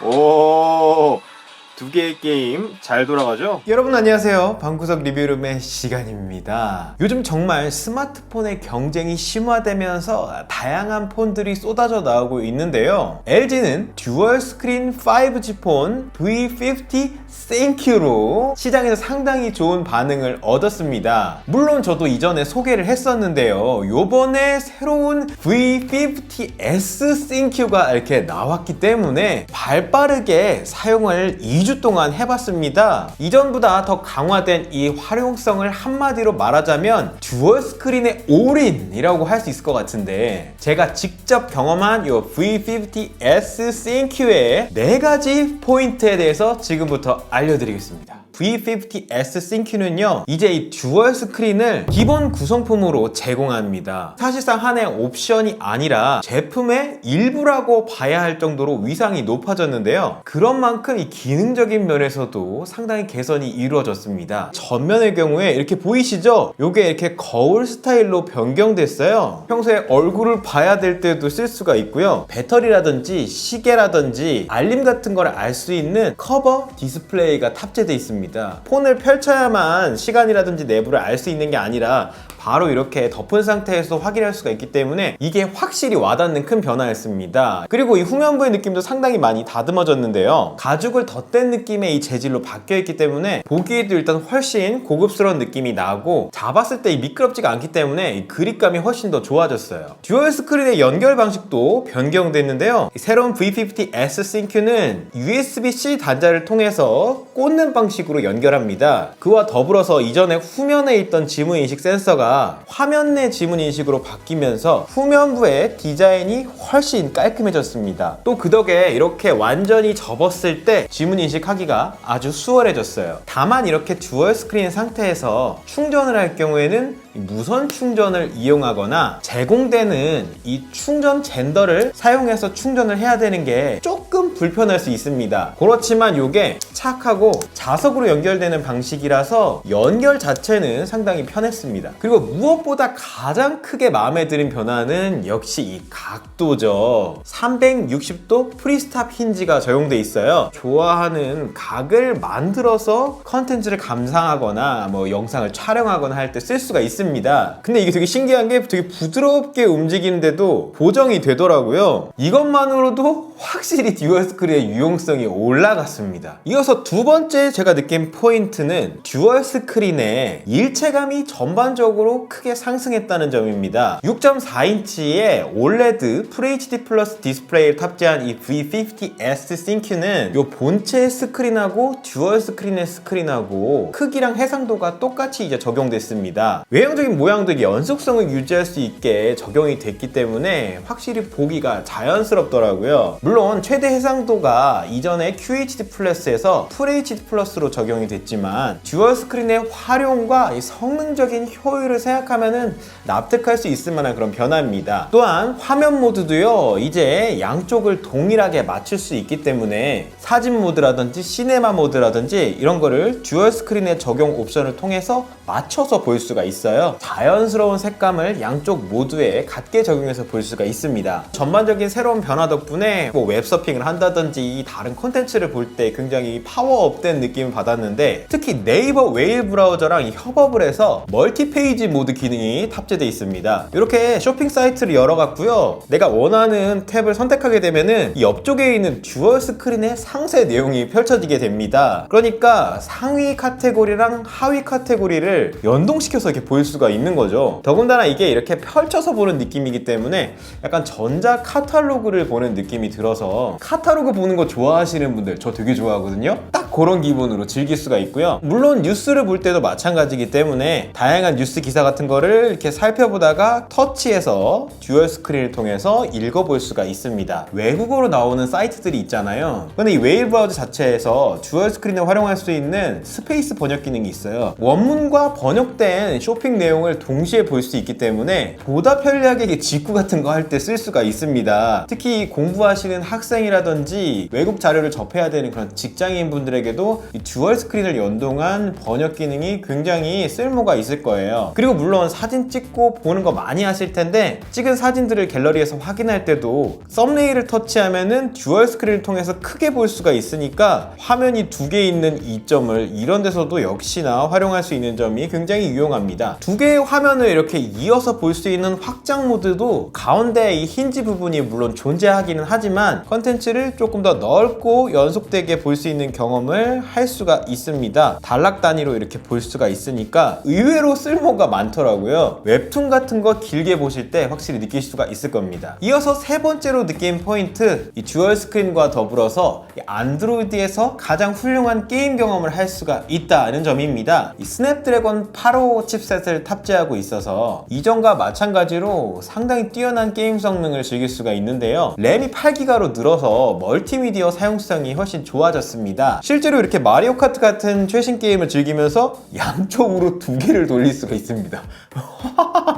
오, 두 개의 게임 잘 돌아가죠? 여러분 안녕하세요. 방구석 리뷰룸의 시간입니다. 요즘 정말 스마트폰의 경쟁이 심화되면서 다양한 폰들이 쏟아져 나오고 있는데요. LG는 듀얼 스크린 5G 폰 V50 ThinQ로 시장에서 상당히 좋은 반응을 얻었습니다. 물론 저도 이전에 소개를 했었는데요. 요번에 새로운 V50S ThinQ가 이렇게 나왔기 때문에 발빠르게 사용을 2주 동안 해봤습니다. 이전보다 더 강화된 이 활용성을 한마디로 말하자면 듀얼 스크린의 올인이라고 할 수 있을 것 같은데, 제가 직접 경험한 이 V50S ThinQ의 4가지 포인트에 대해서 지금부터 알려드리겠습니다. V50S ThinQ는요, 이제 이 듀얼 스크린을 기본 구성품으로 제공합니다. 사실상 하나의 옵션이 아니라 제품의 일부라고 봐야 할 정도로 위상이 높아졌는데요. 그런 만큼 이 기능적인 면에서도 상당히 개선이 이루어졌습니다. 전면의 경우에 이렇게 보이시죠? 요게 이렇게 거울 스타일로 변경됐어요. 평소에 얼굴을 봐야 될 때도 쓸 수가 있고요. 배터리라든지 시계라든지 알림 같은 걸 알 수 있는 커버 디스플레이가 탑재되어 있습니다. 폰을 펼쳐야만 시간이라든지 내부를 알 수 있는 게 아니라 바로 이렇게 덮은 상태에서 확인할 수가 있기 때문에 이게 확실히 와닿는 큰 변화였습니다. 그리고 이 후면부의 느낌도 상당히 많이 다듬어졌는데요. 가죽을 덧댄 느낌의 이 재질로 바뀌어있기 때문에 보기에도 일단 훨씬 고급스러운 느낌이 나고, 잡았을 때 미끄럽지가 않기 때문에 이 그립감이 훨씬 더 좋아졌어요. 듀얼 스크린의 연결 방식도 변경됐는데요. 새로운 V50S ThinQ는 USB-C 단자를 통해서 꽂는 방식으로 연결합니다. 그와 더불어서 이전에 후면에 있던 지문인식 센서가 화면 내 지문인식으로 바뀌면서 후면부의 디자인이 훨씬 깔끔해졌습니다. 또 그 덕에 이렇게 완전히 접었을 때 지문인식하기가 아주 수월해졌어요. 다만 이렇게 듀얼 스크린 상태에서 충전을 할 경우에는 무선 충전을 이용하거나 제공되는 이 충전 젠더를 사용해서 충전을 해야 되는 게 조금 불편할 수 있습니다. 그렇지만 이게 착하고 자석으로 연결되는 방식이라서 연결 자체는 상당히 편했습니다. 그리고 무엇보다 가장 크게 마음에 드는 변화는 역시 이 각도죠. 360도 프리스탑 힌지가 적용돼 있어요. 좋아하는 각을 만들어서 컨텐츠를 감상하거나 영상을 촬영하거나 할 때 쓸 수가 있습니다. 근데 이게 되게 신기한 게 되게 부드럽게 움직이는데도 보정이 되더라고요. 이것만으로도 확실히 듀얼 스크린의 유용성이 올라갔습니다. 이어서 두 번째 제가 느낀 포인트는 듀얼 스크린의 일체감이 전반적으로 크게 상승했다는 점입니다. 6.4인치의 OLED FHD 플러스 디스플레이를 탑재한 이 V50S ThinQ는 이 본체 스크린하고 듀얼 스크린의 스크린하고 크기랑 해상도가 똑같이 이제 적용됐습니다. 외형적인 모양도 연속성을 유지할 수 있게 적용이 됐기 때문에 확실히 보기가 자연스럽더라고요. 물론 최대 해상도가 이전에 QHD 플러스에서 FHD 플러스로 적용이 됐지만 듀얼 스크린의 활용과 이 성능적인 효율을 생각하면은 납득할 수 있을 만한 그런 변화입니다. 또한 화면 모드도요, 이제 양쪽을 동일하게 맞출 수 있기 때문에 사진 모드라든지 시네마 모드라든지 이런 거를 듀얼 스크린의 적용 옵션을 통해서 맞춰서 볼 수가 있어요. 자연스러운 색감을 양쪽 모두에 같게 적용해서 볼 수가 있습니다. 전반적인 새로운 변화 덕분에 웹서핑을 한다든지 다른 콘텐츠를 볼 때 굉장히 파워업된 느낌을 받았는데, 특히 네이버 웨일 브라우저랑 협업을 해서 멀티페이지 모드 기능이 탑재되어 있습니다. 이렇게 쇼핑 사이트를 열어갖고요, 내가 원하는 탭을 선택하게 되면은 이 옆쪽에 있는 듀얼 스크린의 상세 내용이 펼쳐지게 됩니다. 그러니까 상위 카테고리랑 하위 카테고리를 연동시켜서 이렇게 볼 수가 있는 거죠. 더군다나 이게 이렇게 펼쳐서 보는 느낌이기 때문에 약간 전자 카탈로그를 보는 느낌이 들어서, 카탈로그 보는 거 좋아하시는 분들, 저 되게 좋아하거든요. 딱 그런 기분으로 즐길 수가 있고요. 물론 뉴스를 볼 때도 마찬가지이기 때문에 다양한 뉴스 기사 같은 거를 이렇게 살펴보다가 터치해서 듀얼 스크린을 통해서 읽어볼 수가 있습니다. 외국어로 나오는 사이트들이 있잖아요. 근데 이 웨일 브라우저 자체에서 듀얼 스크린을 활용할 수 있는 스페이스 번역 기능이 있어요. 원문과 번역된 쇼핑 내용을 동시에 볼 수 있기 때문에 보다 편리하게 직구 같은 거 할 때 쓸 수가 있습니다. 특히 공부하시는 학생이라든지 외국 자료를 접해야 되는 그런 직장인 분들에게 분들에게도 이 듀얼 스크린을 연동한 번역 기능이 굉장히 쓸모가 있을 거예요. 그리고 물론 사진 찍고 보는 거 많이 하실 텐데 찍은 사진들을 갤러리에서 확인할 때도 썸네일을 터치하면은 듀얼 스크린을 통해서 크게 볼 수가 있으니까 화면이 두 개 있는 이점을 이런 데서도 역시나 활용할 수 있는 점이 굉장히 유용합니다. 두 개의 화면을 이렇게 이어서 볼 수 있는 확장 모드도 가운데 이 힌지 부분이 물론 존재하기는 하지만 컨텐츠를 조금 더 넓고 연속되게 볼 수 있는 경험을 할 수가 있습니다. 단락 단위로 이렇게 볼 수가 있으니까 의외로 쓸모가 많더라고요. 웹툰 같은 거 길게 보실 때 확실히 느낄 수가 있을 겁니다. 이어서 세 번째로 느낀 포인트, 이 듀얼 스크린과 더불어서 이 안드로이드에서 가장 훌륭한 게임 경험을 할 수가 있다는 점입니다. 이 스냅드래곤 855 칩셋을 탑재하고 있어서 이전과 마찬가지로 상당히 뛰어난 게임 성능을 즐길 수가 있는데요. 램이 8기가로 늘어서 멀티미디어 사용성이 훨씬 좋아졌습니다. 실제로 이렇게 마리오 카트 같은 최신 게임을 즐기면서 양쪽으로 두 개를 돌릴 수가 있습니다.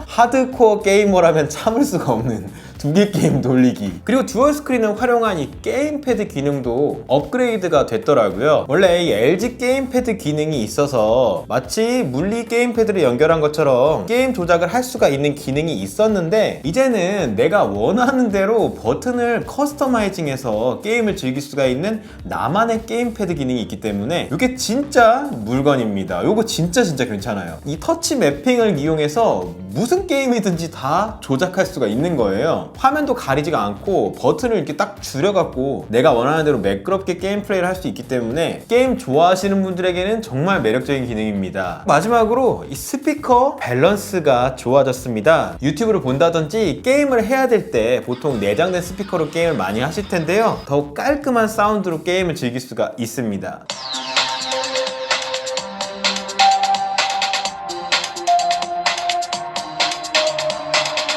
하드코어 게이머라면 참을 수가 없는 두 개 게임 돌리기. 그리고 듀얼 스크린을 활용한 이 게임패드 기능도 업그레이드가 됐더라고요. 원래 이 LG 게임패드 기능이 있어서 마치 물리 게임패드를 연결한 것처럼 게임 조작을 할 수가 있는 기능이 있었는데 이제는 내가 원하는 대로 버튼을 커스터마이징해서 게임을 즐길 수가 있는 나만의 게임패드 기능이 있기 때문에 이게 진짜 물건입니다. 이거 진짜 괜찮아요. 이 터치 매핑을 이용해서 무슨 게임이든지 다 조작할 수가 있는 거예요. 화면도 가리지가 않고 버튼을 이렇게 딱 줄여갖고 내가 원하는 대로 매끄럽게 게임 플레이를 할 수 있기 때문에 게임 좋아하시는 분들에게는 정말 매력적인 기능입니다. 마지막으로 이 스피커 밸런스가 좋아졌습니다. 유튜브를 본다든지 게임을 해야 될 때 보통 내장된 스피커로 게임을 많이 하실 텐데요. 더욱 깔끔한 사운드로 게임을 즐길 수가 있습니다.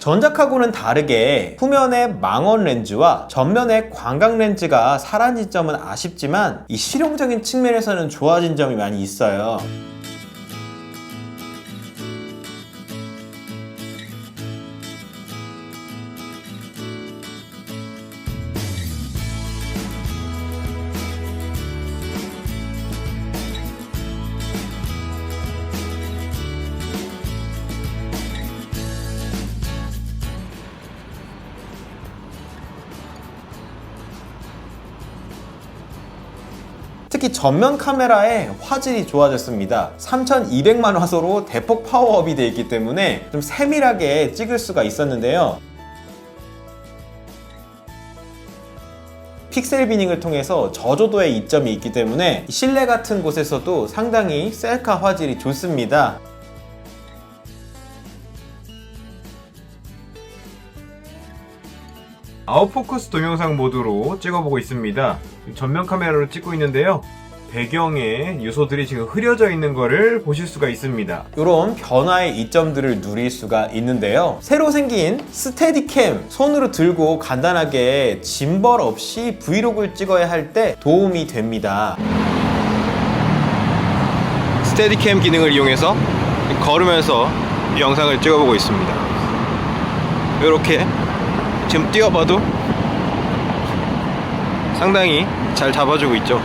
전작하고는 다르게 후면의 망원 렌즈와 전면의 광각 렌즈가 사라진 점은 아쉽지만 이 실용적인 측면에서는 좋아진 점이 많이 있어요. 특히 전면 카메라의 화질이 좋아졌습니다. 3200만 화소로 대폭 파워업이 되어 있기 때문에 좀 세밀하게 찍을 수가 있었는데요. 픽셀 비닝을 통해서 저조도의 이점이 있기 때문에 실내 같은 곳에서도 상당히 셀카 화질이 좋습니다. 아웃포커스 동영상 모드로 찍어보고 있습니다. 전면 카메라로 찍고 있는데요. 배경에 요소들이 지금 흐려져 있는 거를 보실 수가 있습니다. 이런 변화의 이점들을 누릴 수가 있는데요. 새로 생긴 스테디캠, 손으로 들고 간단하게 짐벌 없이 브이로그를 찍어야 할 때 도움이 됩니다. 스테디캠 기능을 이용해서 걸으면서 영상을 찍어보고 있습니다. 이렇게 지금 뛰어봐도 상당히 잘 잡아주고 있죠.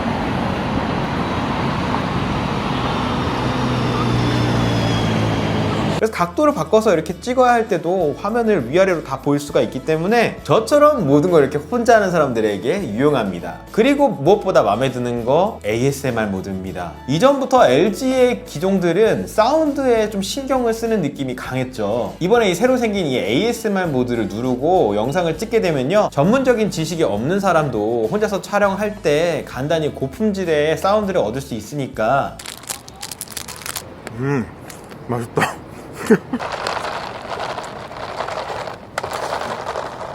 그래서 각도를 바꿔서 이렇게 찍어야 할 때도 화면을 위아래로 다 볼 수가 있기 때문에 저처럼 모든 걸 이렇게 혼자 하는 사람들에게 유용합니다. 그리고 무엇보다 마음에 드는 거 ASMR 모드입니다. 이전부터 LG의 기종들은 사운드에 좀 신경을 쓰는 느낌이 강했죠. 이번에 이 새로 생긴 이 ASMR 모드를 누르고 영상을 찍게 되면요, 전문적인 지식이 없는 사람도 혼자서 촬영할 때 간단히 고품질의 사운드를 얻을 수 있으니까 맛있다.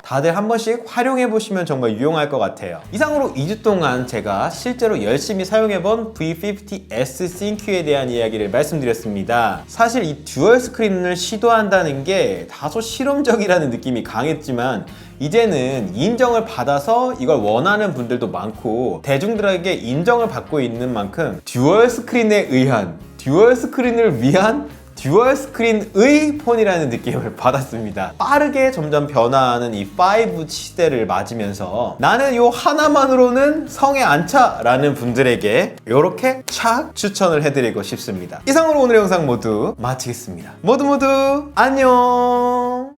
다들 한 번씩 활용해 보시면 정말 유용할 것 같아요. 이상으로 2주 동안 제가 실제로 열심히 사용해본 V50S ThinQ에 대한 이야기를 말씀드렸습니다. 사실 이 듀얼 스크린을 시도한다는 게 다소 실험적이라는 느낌이 강했지만 이제는 인정을 받아서 이걸 원하는 분들도 많고 대중들에게 인정을 받고 있는 만큼 듀얼 스크린에 의한, 듀얼 스크린을 위한 듀얼 스크린의 폰이라는 느낌을 받았습니다. 빠르게 점점 변화하는 이 5 시대를 맞으면서 나는 요 하나만으로는 성에 안 차라는 분들에게 이렇게 착 추천을 해드리고 싶습니다. 이상으로 오늘 영상 모두 마치겠습니다. 모두 안녕.